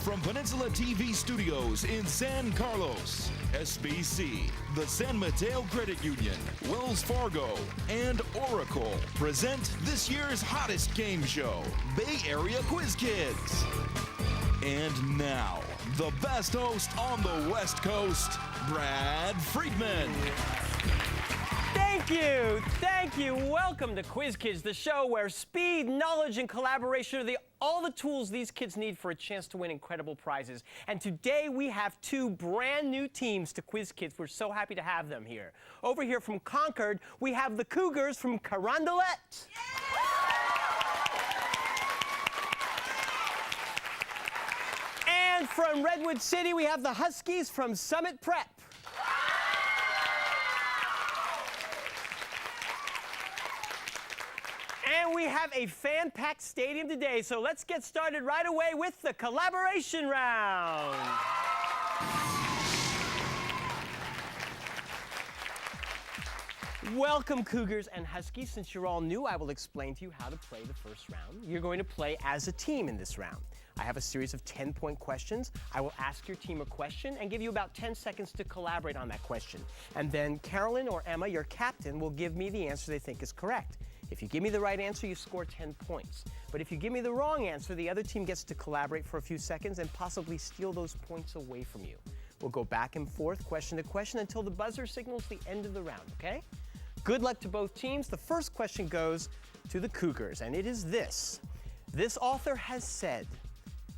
From Peninsula TV Studios in San Carlos, SBC, the San Mateo Credit Union, Wells Fargo, and Oracle present this year's hottest game show, Bay Area Quiz Kids. And now, the best host on the West Coast, Brad Friedman. Thank you. Welcome to Quiz Kids, the show where speed, knowledge, and collaboration are all the tools these kids need for a chance to win incredible prizes. And today we have two brand new teams to Quiz Kids. We're so happy to have them here. Over here from Concord, we have the Cougars from Carondolet. And from Redwood City, we have the Huskies from Summit Prep. And we have a fan-packed stadium today, so let's get started right away with the collaboration round. Welcome, Cougars and Huskies. Since you're all new, I will explain to you how to play the first round. You're going to play as a team in this round. I have a series of 10-point questions. I will ask your team a question and give you about 10 seconds to collaborate on that question. And then Carolyn or Emma, your captain, will give me the answer they think is correct. If you give me the right answer, you score 10 points. But if you give me the wrong answer, the other team gets to collaborate for a few seconds and possibly steal those points away from you. We'll go back and forth, question to question, until the buzzer signals the end of the round, okay? Good luck to both teams. The first question goes to the Cougars, and it is this. This author has said,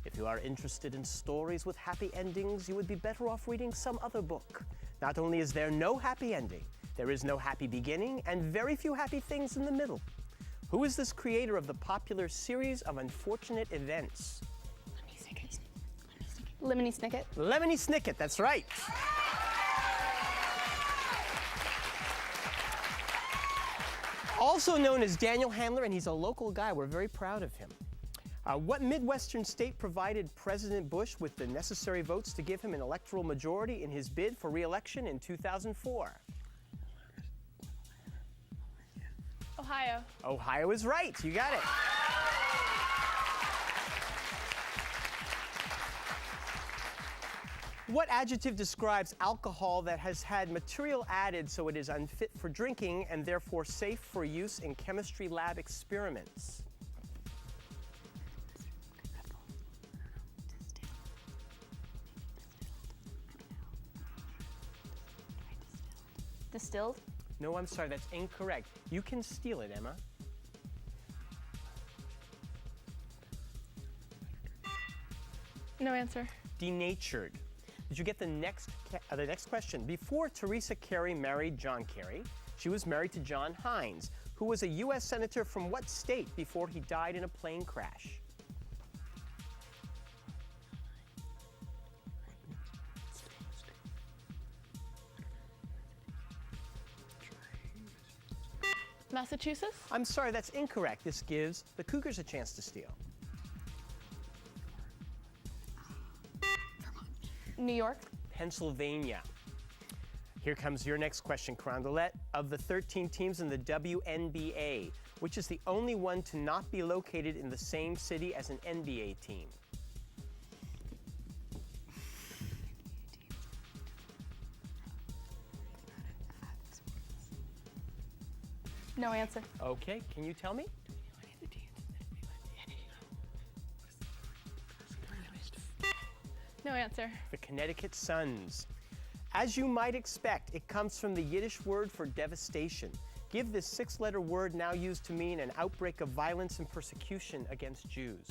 if you are interested in stories with happy endings, you would be better off reading some other book. Not only is there no happy ending, there is no happy beginning and very few happy things in the middle. Who is this creator of the popular series of unfortunate events? Lemony Snicket. Lemony Snicket, that's right. Also known as Daniel Handler, and he's a local guy. We're very proud of him. What Midwestern state provided President Bush with the necessary votes to give him an electoral majority in his bid for re-election in 2004? Ohio. Ohio is right. You got it. What adjective describes alcohol that has had material added so it is unfit for drinking and therefore safe for use in chemistry lab experiments? Distilled? No, I'm sorry, that's incorrect. You can steal it, Emma. No answer. Denatured. Did you get the next question? Before Teresa Carey married John Kerry, she was married to John Hines, who was a U.S. senator from what state before he died in a plane crash? Massachusetts? I'm sorry, that's incorrect. This gives the Cougars a chance to steal. New York? Pennsylvania. Here comes your next question, Carondolet. Of the 13 teams in the WNBA, which is the only one to not be located in the same city as an NBA team? No answer. Okay, can you tell me? No answer. The Connecticut Suns. As you might expect, it comes from the Yiddish word for devastation. Give this six-letter word now used to mean an outbreak of violence and persecution against Jews.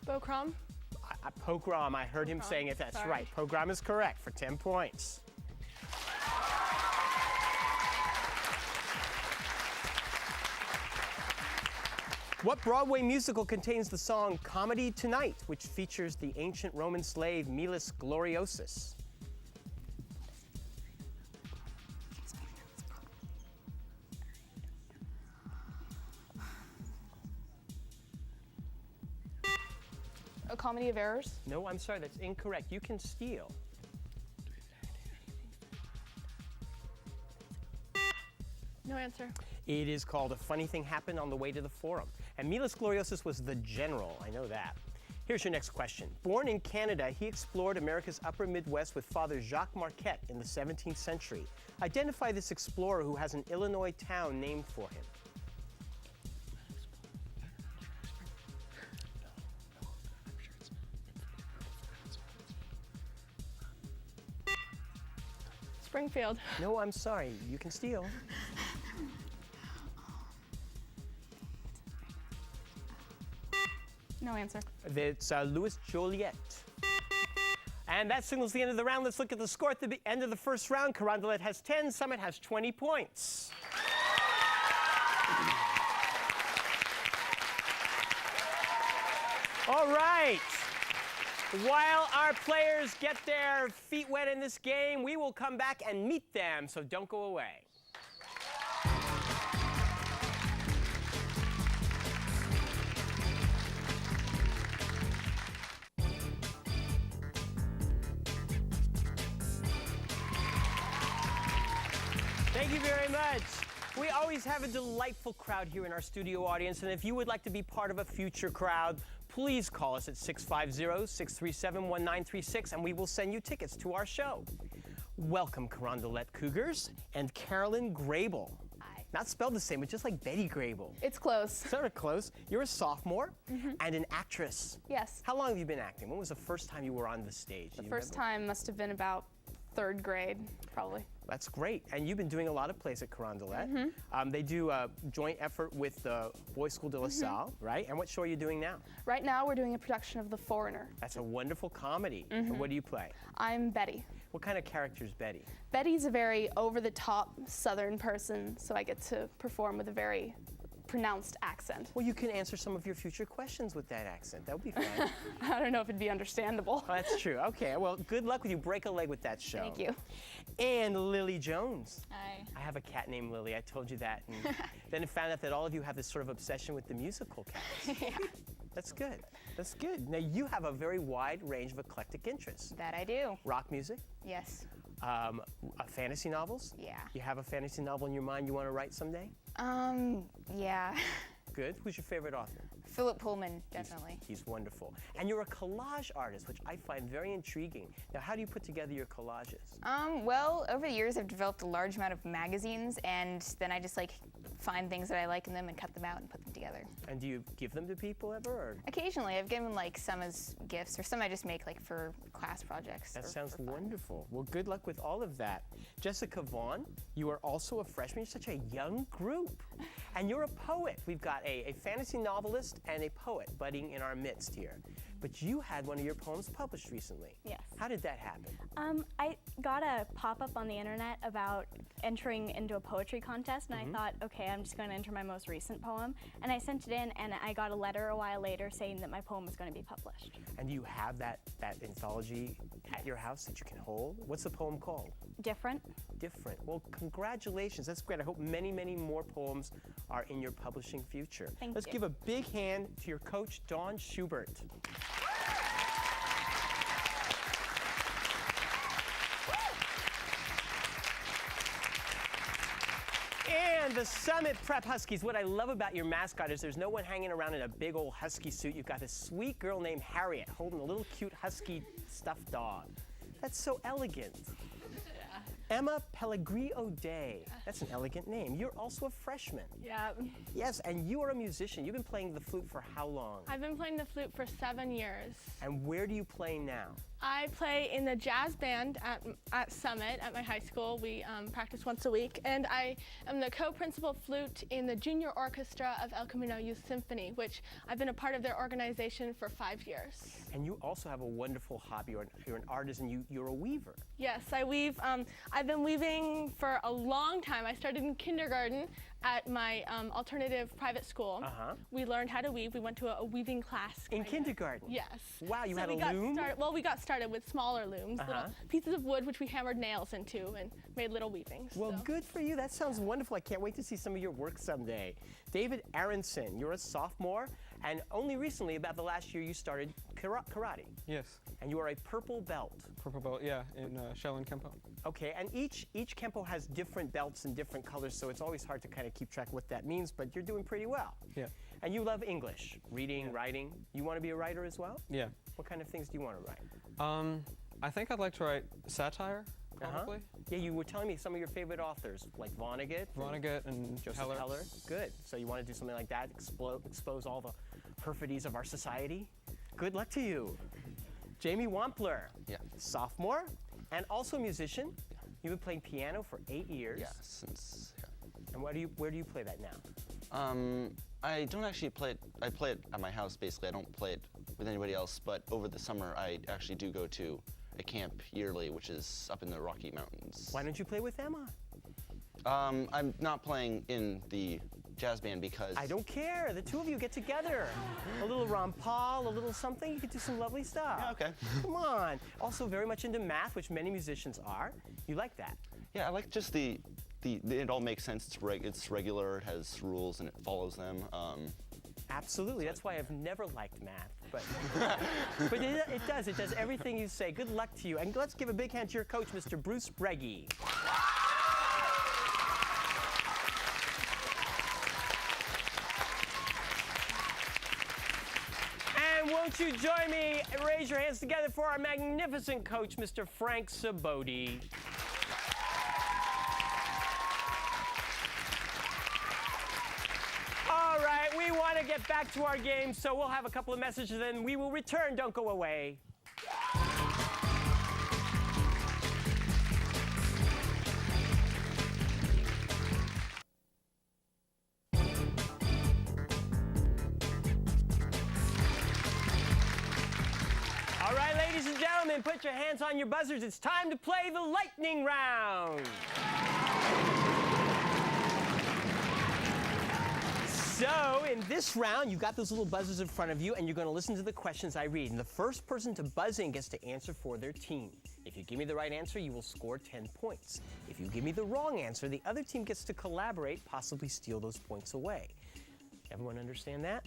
Pogrom? Pogrom, I heard him saying it. That's Sorry. right. Pogrom is correct for 10 points. What Broadway musical contains the song Comedy Tonight, which features the ancient Roman slave Miles Gloriosus? A Comedy of Errors? No, I'm sorry, that's incorrect. You can steal. No answer. It is called A Funny Thing Happened on the Way to the Forum. And Milos Gloriosus was the general, I know that. Here's your next question. Born in Canada, he explored America's upper Midwest with Father Jacques Marquette in the 17th century. Identify this explorer who has an Illinois town named for him. Springfield. No, I'm sorry. You can steal. No answer. It's Louis Joliet. And that signals the end of the round. Let's look at the score at the end of the first round. Carondolet has 10, Summit has 20 points. All right. While our players get their feet wet in this game, we will come back and meet them, so don't go away. Thank you very much. We always have a delightful crowd here in our studio audience, and if you would like to be part of a future crowd, please call us at 650-637-1936, and we will send you tickets to our show. Welcome, Carondolet Cougars and Carolyn Grable. Hi. Not spelled the same, but just like Betty Grable. It's close. Sort of close. You're a sophomore and an actress. Yes. How long have you been acting? When was the first time you were on the stage? The first time must have been about 3rd grade, probably. That's great. And you've been doing a lot of plays at Carondolet. They do a joint effort with the Boys School de La Salle, right? And what show are you doing now? Right now, we're doing a production of The Foreigner. That's a wonderful comedy. And what do you play? I'm Betty. What kind of character is Betty? Betty's a very over-the-top Southern person, so I get to perform with a very pronounced accent. Well, you can answer some of your future questions with that accent. That would be fun. I don't know if it'd be understandable. Oh, that's true. Okay, well, good luck with you. Break a leg with that show. Thank you. And Lily Jones. Hi. I have a cat named Lily. I told you that. And then I found out that all of you have this sort of obsession with the musical cats. Yeah, That's good. That's good. Now, you have a very wide range of eclectic interests. that I do. Rock music, Yes. fantasy novels. Yeah. You have a fantasy novel in your mind you want to write someday? Yeah. Good. Who's your favorite author? Philip Pullman, definitely. He's wonderful. And you're a collage artist, which I find very intriguing. Now, how do you put together your collages? Well, over the years, I've developed a large amount of magazines, and then I just like find things that I like in them and cut them out and put them together. And do you give them to people ever? Or? Occasionally, I've given like some as gifts, or some I just make like for class projects. That or sounds for fun. wonderful. Well, good luck with all of that. Jessica Vaughn, you are also a freshman. You're such a young group. And you're a poet. We've got a fantasy novelist and a poet budding in our midst here. But you had one of your poems published recently. Yes. How did that happen? I got a pop-up on the internet about entering into a poetry contest, and I thought, okay, I'm just going to enter my most recent poem. And I sent it in, and I got a letter a while later saying that my poem was going to be published. And do you have that anthology at your house that you can hold? What's the poem called? Different. Different. Well, congratulations. That's great. I hope many, many more poems are in your publishing future. Thank Let's you. give a big hand to your coach, Dawn Schubert. And the Summit Prep Huskies. What I love about your mascot is there's no one hanging around in a big old husky suit. You've got this sweet girl named Harriet holding a little cute husky stuffed dog. That's so elegant. Emma Pellegrio Day. That's an elegant name. You're also a freshman. Yeah. Yes, and you are a musician. You've been playing the flute for how long? I've been playing the flute for 7 years. And where do you play now? I play in the jazz band at Summit at my high school. We practice once a week. And I am the co-principal flute in the junior orchestra of El Camino Youth Symphony, which I've been a part of their organization for 5 years. And you also have a wonderful hobby. You're an artist and you're a weaver. Yes, I weave. I've been weaving for a long time. I started in kindergarten at my alternative private school. We learned how to weave. We went to a weaving class. In kindergarten? Yes. Wow, you So had we a got loom? we got started with smaller looms, little pieces of wood which we hammered nails into and made little weavings. Well, so. good for you. That sounds wonderful. I can't wait to see some of your work someday. David Aronson, you're a sophomore And only recently, about the last year, you started karate. Yes. And you are a purple belt. Purple belt, yeah, in Shaolin Kempo. Okay, and each Kempo has different belts and different colors, so it's always hard to kind of keep track of what that means, but you're doing pretty well. Yeah. And you love English, reading, writing. You want to be a writer as well? Yeah. What kind of things do you want to write? I think I'd like to write satire, probably. Yeah, you were telling me some of your favorite authors, like Vonnegut. Vonnegut and Joseph Heller. Heller. Good. So you want to do something like that, expose all the perfidies of our society? Good luck to you. Jamie Wampler. Yeah. Sophomore and also a musician. You've been playing piano for 8 years. Yeah, since, yeah. And where do you play that now? I don't actually play it. I play it at my house, basically. I don't play it with anybody else, but over the summer, I actually do go to a camp yearly, which is up in the Rocky Mountains. Why don't you play with Emma? I'm not playing in the jazz band because... I don't care. The two of you get together. A little Ron Paul, a little something. You could do some lovely stuff. Yeah, okay. Come on. Also very much into math, which many musicians are. You like that? Yeah, I like just it all makes sense. It's regular, it has rules, and it follows them. Absolutely. That's why I've never liked math. But, but it does everything you say. Good luck to you. And let's give a big hand to your coach, Mr. Bruce Breggy. And won't you join me and raise your hands together for our magnificent coach, Mr. Frank Saboti. All right, we want to get back to our game, so we'll have a couple of messages and we will return. Don't go away. All right, ladies and gentlemen, put your hands on your buzzers. It's time to play the lightning round. So, in this round, you've got those little buzzers in front of you, and you're going to listen to the questions I read. And the first person to buzz in gets to answer for their team. If you give me the right answer, you will score 10 points. If you give me the wrong answer, the other team gets to collaborate, possibly steal those points away. Everyone understand that?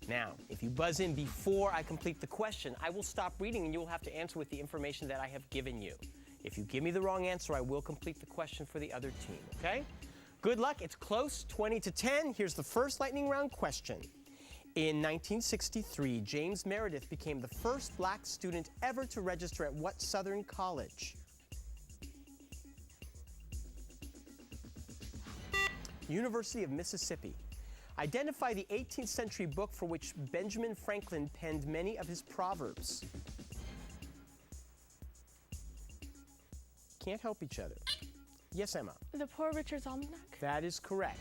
Now, if you buzz in before I complete the question, I will stop reading and you will have to answer with the information that I have given you. If you give me the wrong answer, I will complete the question for the other team, okay? Good luck. It's close, 20-10. Here's the first lightning round question. In 1963, James Meredith became the first black student ever to register at what Southern college? University of Mississippi. Identify the 18th century book for which Benjamin Franklin penned many of his proverbs. Can't help each other. Yes, Emma? The Poor Richard's Almanac. That is correct.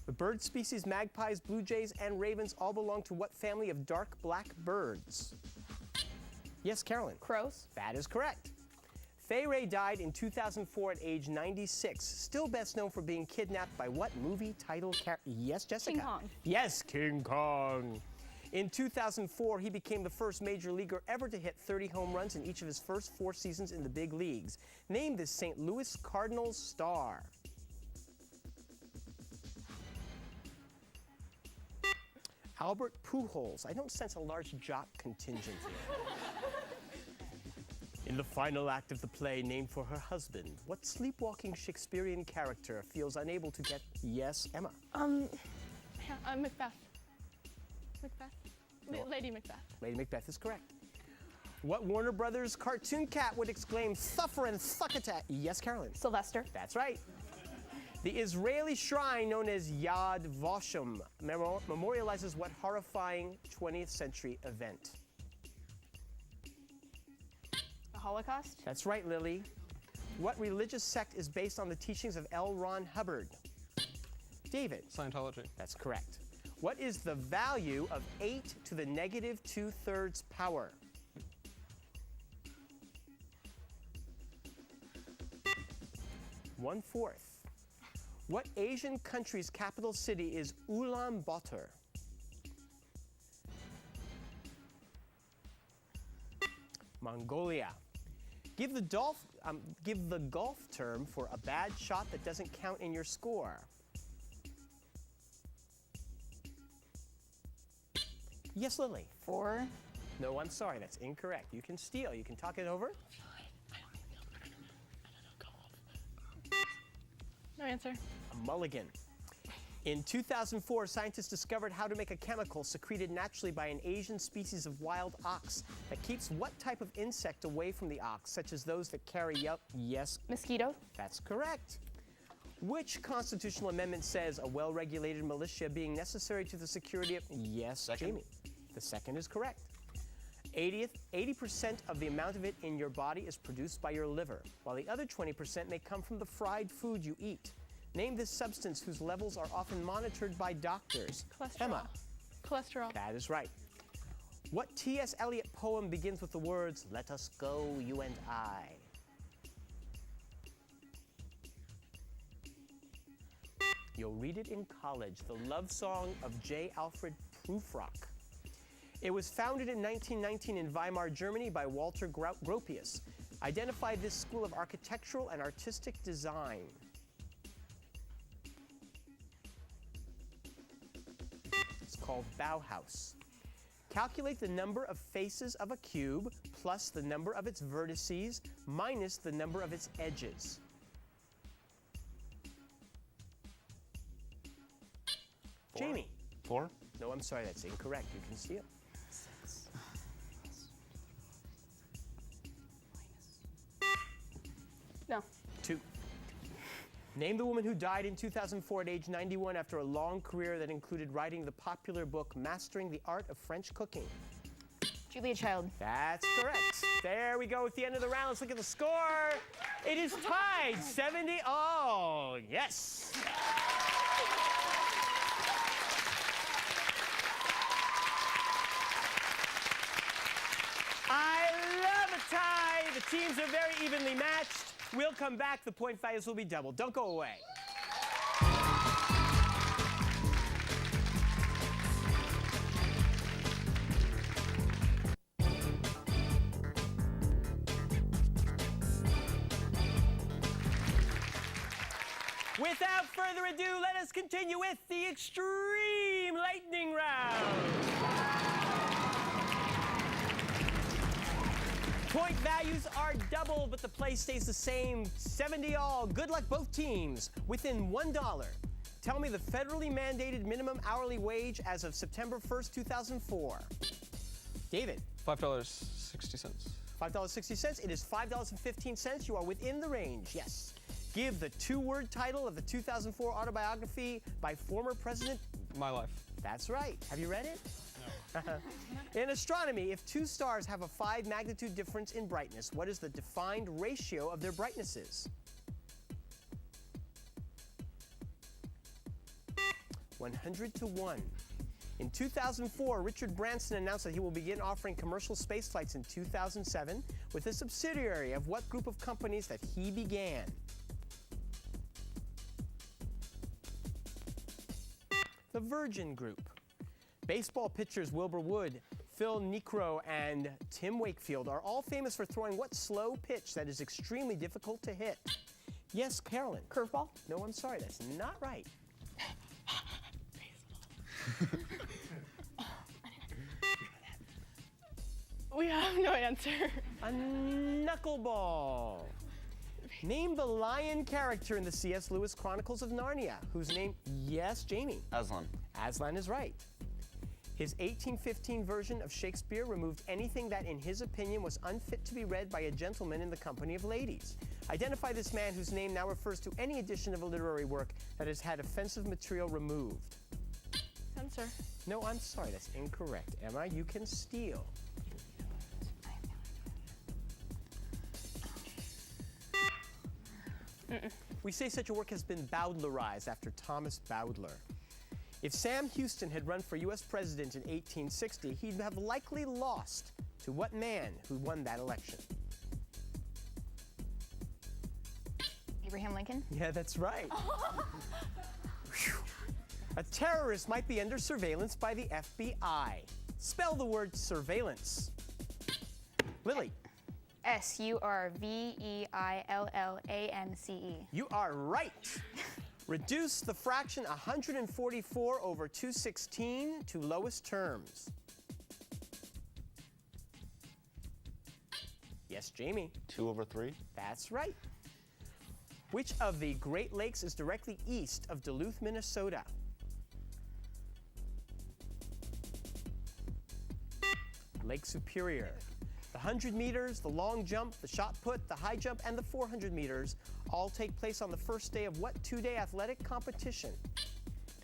The bird species magpies, blue jays, and ravens all belong to what family of dark black birds? Yes, Carolyn? Crows. That is correct. Fay Wray died in 2004 at age 96, still best known for being kidnapped by what movie title character? Yes, Jessica? King Kong. Yes, King Kong. In 2004, he became the first major leaguer ever to hit 30 home runs in each of his first 4 seasons in the big leagues. Name the St. Louis Cardinals star. Albert Pujols. I don't sense a large jock contingent here. In the final act of the play named for her husband, what sleepwalking Shakespearean character feels unable to get... Yes, Emma? Macbeth. Macbeth? Lady Macbeth. Lady Macbeth is correct. What Warner Brothers cartoon cat would exclaim, "Suffer and succotash"? Yes, Carolyn? Sylvester. That's right. The Israeli shrine known as Yad Vashem memorializes what horrifying 20th century event? The Holocaust. That's right, Lily. What religious sect is based on the teachings of L. Ron Hubbard? David? Scientology. That's correct. What is the value of 8 to the negative 2/3 power? One-fourth. What Asian country's capital city is Ulaanbaatar? Mongolia. Give the golf term for a bad shot that doesn't count in your score. Yes, Lily. 4. No, I'm sorry, that's incorrect. You can steal. You can talk it over. No answer. A mulligan. In 2004, scientists discovered how to make a chemical secreted naturally by an Asian species of wild ox that keeps what type of insect away from the ox, such as those that carry yes, Mosquito. that's correct. Which constitutional amendment says a well-regulated militia being necessary to the security of... Yes, Second. Jamie. The second is correct. 80% of the amount of it in your body is produced by your liver, while the other 20% may come from the fried food you eat. Name this substance whose levels are often monitored by doctors. Cholesterol. Emma. Cholesterol. That is right. What T.S. Eliot poem begins with the words, "Let us go, you and I"? You'll read it in college, the love song of J. Alfred Prufrock. It was founded in 1919 in Weimar, Germany by Walter Gropius. Identify this school of architectural and artistic design. It's called Bauhaus. Calculate the number of faces of a cube plus the number of its vertices minus the number of its edges. 4. Jamie. 4. No, I'm sorry, that's incorrect. You can steal. 6. No. 2. Name the woman who died in 2004 at age 91 after a long career that included writing the popular book Mastering the Art of French Cooking. Julia Child. That's correct. There we go at the end of the round. Let's look at the score. It is tied 70. Oh, yes. I love a tie. The teams are very evenly matched. We'll come back. The point values will be doubled. Don't go away. Without further ado, let us continue with the Extreme Lightning Round. Point values are doubled, but the play stays the same. 70 all. Good luck, both teams. Within $1. Tell me the federally mandated minimum hourly wage as of September 1st, 2004. David. $5.60. $5.60. It is $5.15. You are within the range, yes. Give the two-word title of the 2004 autobiography by former President. My life. That's right. Have you read it? No. In astronomy, if two stars have a 5 magnitude difference in brightness, what is the defined ratio of their brightnesses? 100-1. In 2004, Richard Branson announced that he will begin offering commercial space flights in 2007 with a subsidiary of what group of companies that he began? The Virgin Group. Baseball pitchers Wilbur Wood, Phil Niekro, and Tim Wakefield are all famous for throwing what slow pitch that is extremely difficult to hit? Yes, Carolyn. Curveball. No, I'm sorry, that's not right. We have no answer. A knuckleball. Name the lion character in the C.S. Lewis Chronicles of Narnia, whose name, yes, Jamie. Aslan. Aslan is right. His 1815 version of Shakespeare removed anything that, in his opinion, was unfit to be read by a gentleman in the company of ladies. Identify this man whose name now refers to any edition of a literary work that has had offensive material removed. Censor. No, I'm sorry, that's incorrect. Emma, you can steal. We say such a work has been Bowdlerized after Thomas Bowdler. If Sam Houston had run for U.S. president in 1860, he'd have likely lost to what man who won that election? Abraham Lincoln. Yeah, that's right. Phew. A terrorist might be under surveillance by the FBI. Spell the word surveillance. Lily. Surveillance. You are right. Reduce the fraction 144 over 216 to lowest terms. Yes, Jamie. 2/3. That's right. Which of the Great Lakes is directly east of Duluth, Minnesota? Lake Superior. The 100 meters, the long jump, the shot put, the high jump, and the 400 meters all take place on the first day of what two-day athletic competition?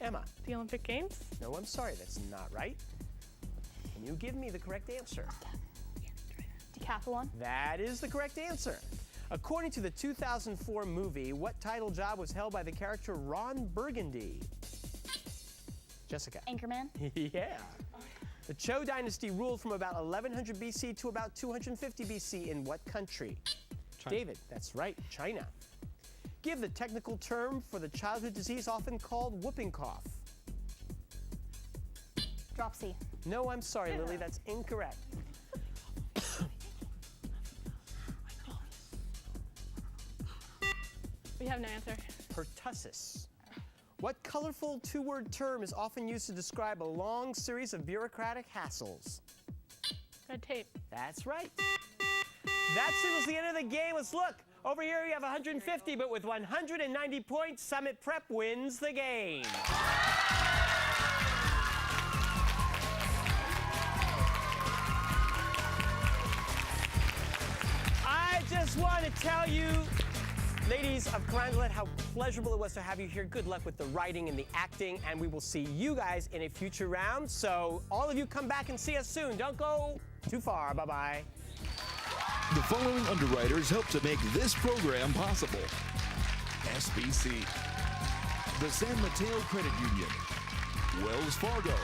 Emma. The Olympic Games? No, I'm sorry, that's not right. Can you give me the correct answer? Decathlon. That is the correct answer. According to the 2004 movie, what title job was held by the character Ron Burgundy? Jessica. Anchorman. Yeah. The Zhou dynasty ruled from about 1100 BC to about 250 BC in what country? China. David, that's right, China. Give the technical term for the childhood disease often called whooping cough. Dropsy. No, I'm sorry, Lily, that's incorrect. We have no answer. Pertussis. What colorful two-word term is often used to describe a long series of bureaucratic hassles? Red tape. That's right. That signals the end of the game. Let's look. Over here you have 150, but with 190 points, Summit Prep wins the game. I just want to tell you, ladies of Carondolet, how pleasurable it was to have you here. Good luck with the writing and the acting, and we will see you guys in a future round. So all of you come back and see us soon. Don't go too far. Bye-bye. The following underwriters help to make this program possible: SBC, the San Mateo Credit Union, Wells Fargo,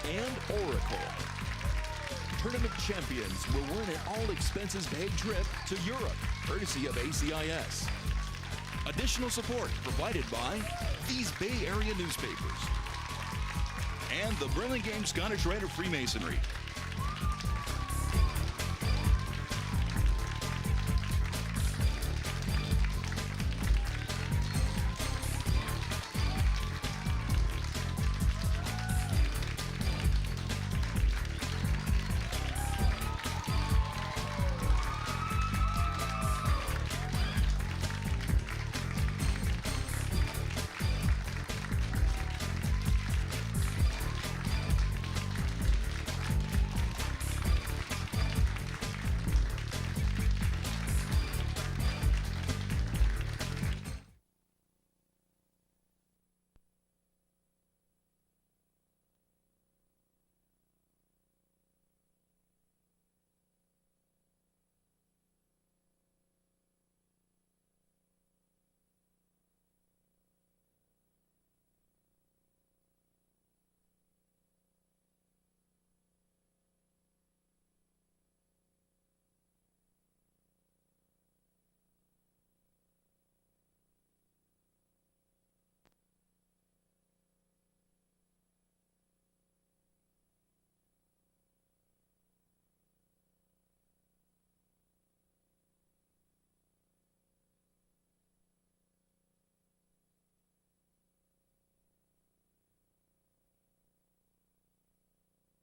and Oracle. Tournament champions will win an all-expenses-paid trip to Europe, courtesy of ACIS. Additional support provided by these Bay Area newspapers and the Burlingame Scottish Rite of Freemasonry.